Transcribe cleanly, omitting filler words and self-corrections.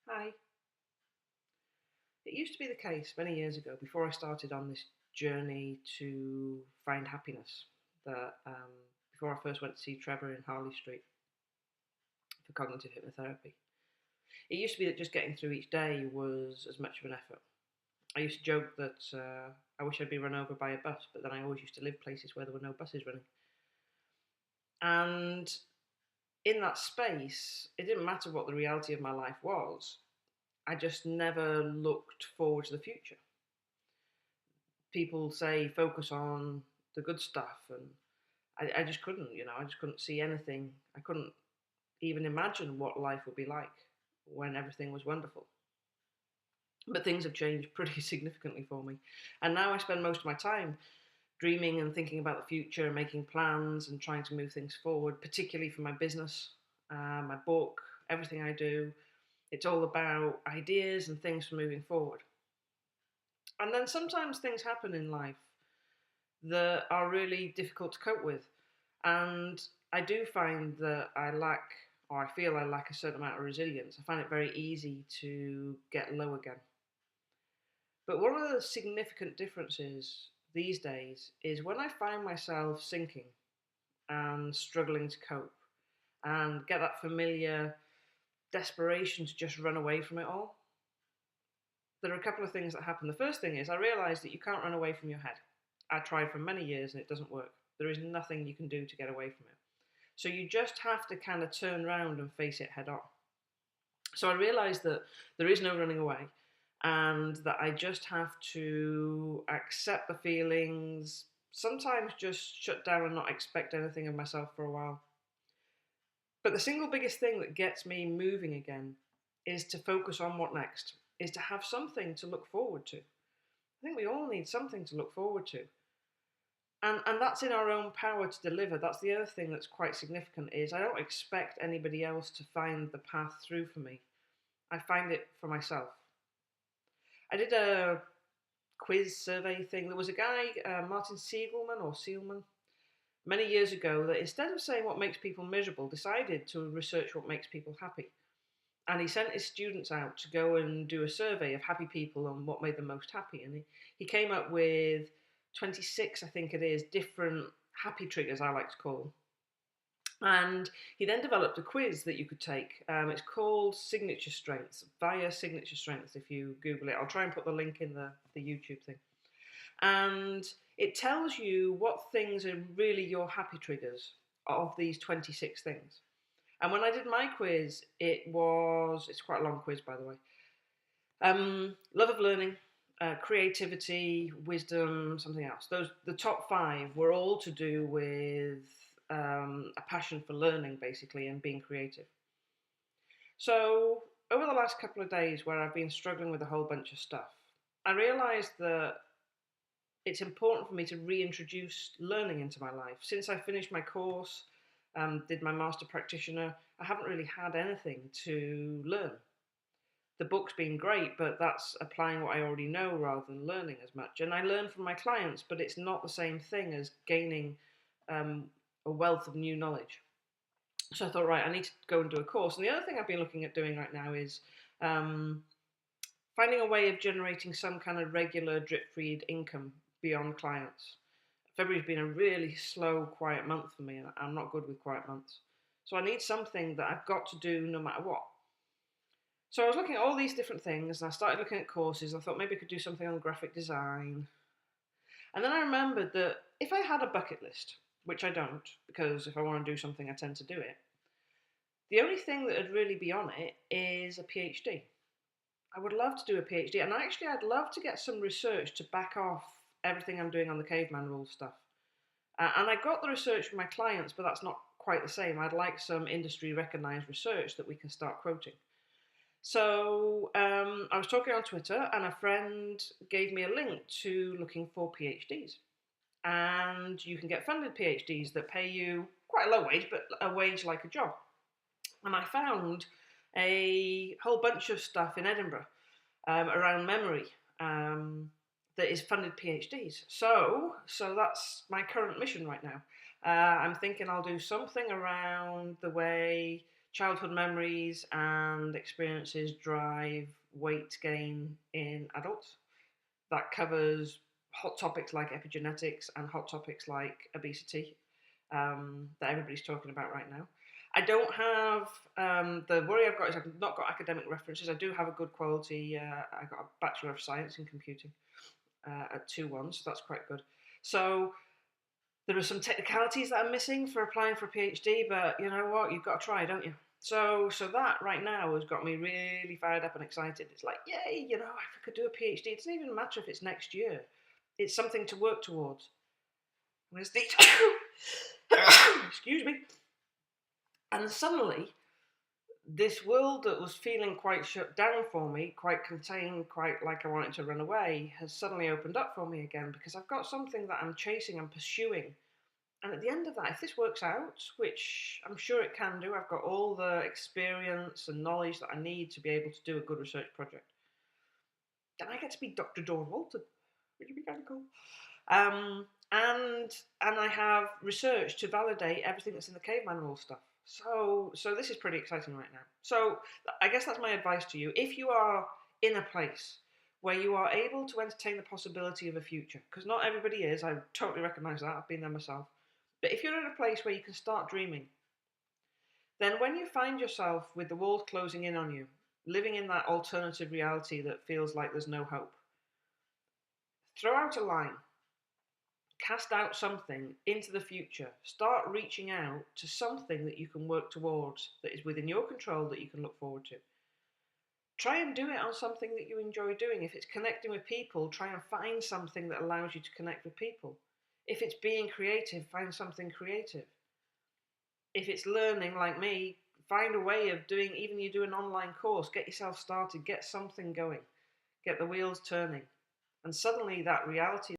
Hi. It used to be the case many years ago, before I started on this journey to find happiness, that before I first went to see Trevor in Harley Street for cognitive hypnotherapy, it used to be that just getting through each day was as much of an effort. I used to joke that I wish I'd been run over by a bus, but then I always used to live places where there were no buses running. And in that space, it didn't matter what the reality of my life was, I just never looked forward to the future. People say focus on the good stuff, and I just couldn't, I just couldn't see anything. I couldn't even imagine what life would be like when everything was wonderful. But things have changed pretty significantly for me, and now I spend most of my time dreaming and thinking about the future, making plans and trying to move things forward, particularly for my business, my book, everything I do. It's all about ideas and things for moving forward. And then sometimes things happen in life that are really difficult to cope with. And I do find that I lack, or I feel I lack, a certain amount of resilience. I find it very easy to get low again. But one of the significant differences these days is when I find myself sinking and struggling to cope and get that familiar desperation to just run away from it all. There are a couple of things that happen. The first thing is I realise that you can't run away from your head. I tried for many years and it doesn't work. There is nothing you can do to get away from it. So you just have to kind of turn around and face it head on. So I realised that there is no running away and that I just have to accept the feelings, sometimes just shut down and not expect anything of myself for a while. But the single biggest thing that gets me moving again is to focus on what next, is to have something to look forward to. I think we all need something to look forward to. And that's in our own power to deliver. That's the other thing that's quite significant is I don't expect anybody else to find the path through for me. I find it for myself. I did a quiz survey thing. There was a guy, Martin Seelman, many years ago that instead of saying what makes people miserable, decided to research what makes people happy. And he sent his students out to go and do a survey of happy people and what made them most happy. And he came up with 26, I think it is, different happy triggers, I like to call them. And he then developed a quiz that you could take. It's called Signature Strengths, via Signature Strengths, if you Google it. I'll try and put the link in the YouTube thing. And it tells you what things are really your happy triggers of these 26 things. And when I did my quiz, it's quite a long quiz, by the way. Love of learning, creativity, wisdom, something else. The top five were all to do with a passion for learning, basically, and being creative. So over the last couple of days, where I've been struggling with a whole bunch of stuff, I realised that it's important for me to reintroduce learning into my life. Since I finished my course, did my master practitioner, I haven't really had anything to learn. The book's been great, but that's applying what I already know rather than learning as much. And I learn from my clients, but it's not the same thing as gaining a wealth of new knowledge. So I thought, right, I need to go and do a course. And the other thing I've been looking at doing right now is finding a way of generating some kind of regular drip-feed income beyond clients. February's been a really slow, quiet month for me, and I'm not good with quiet months. So I need something that I've got to do no matter what. So I was looking at all these different things, and I started looking at courses. I thought maybe I could do something on graphic design. And then I remembered that if I had a bucket list, which I don't, because if I want to do something, I tend to do it, the only thing that would really be on it is a PhD. I would love to do a PhD, and actually I'd love to get some research to back off everything I'm doing on the caveman rules stuff. And I got the research from my clients, but that's not quite the same. I'd like some industry recognised research that we can start quoting. So I was talking on Twitter, and a friend gave me a link to looking for PhDs. And you can get funded PhDs that pay you quite a low wage, but a wage like a job. And I found a whole bunch of stuff in Edinburgh around memory that is funded PhDs. So that's my current mission right now. I'm thinking I'll do something around the way childhood memories and experiences drive weight gain in adults. That covers hot topics like epigenetics and hot topics like obesity, that everybody's talking about right now. I don't have the worry I've got is I've not got academic references. I do have a good quality. I got a Bachelor of Science in Computing at 2-1, so that's quite good. So there are some technicalities that I'm missing for applying for a PhD, but you know what? You've got to try, don't you? So that right now has got me really fired up and excited. It's like, yay, you know, if I could do a PhD, it doesn't even matter if it's next year. It's something to work towards. Excuse me. And suddenly, this world that was feeling quite shut down for me, quite contained, quite like I wanted to run away, has suddenly opened up for me again because I've got something that I'm chasing and pursuing. And at the end of that, if this works out, which I'm sure it can do, I've got all the experience and knowledge that I need to be able to do a good research project, then I get to be Dr. Dawn Walton, which would be kind of cool. And I have research to validate everything that's in the cave manual stuff. So this is pretty exciting right now. So I guess that's my advice to you. If you are in a place where you are able to entertain the possibility of a future, because not everybody is, I totally recognise that, I've been there myself. But if you're in a place where you can start dreaming, then when you find yourself with the walls closing in on you, living in that alternative reality that feels like there's no hope, throw out a line, cast out something into the future, start reaching out to something that you can work towards, that is within your control, that you can look forward to. Try and do it on something that you enjoy doing. If it's connecting with people, try and find something that allows you to connect with people. If it's being creative, find something creative. If it's learning, like me, find a way of doing, even you do an online course, get yourself started, get something going, get the wheels turning. And suddenly that reality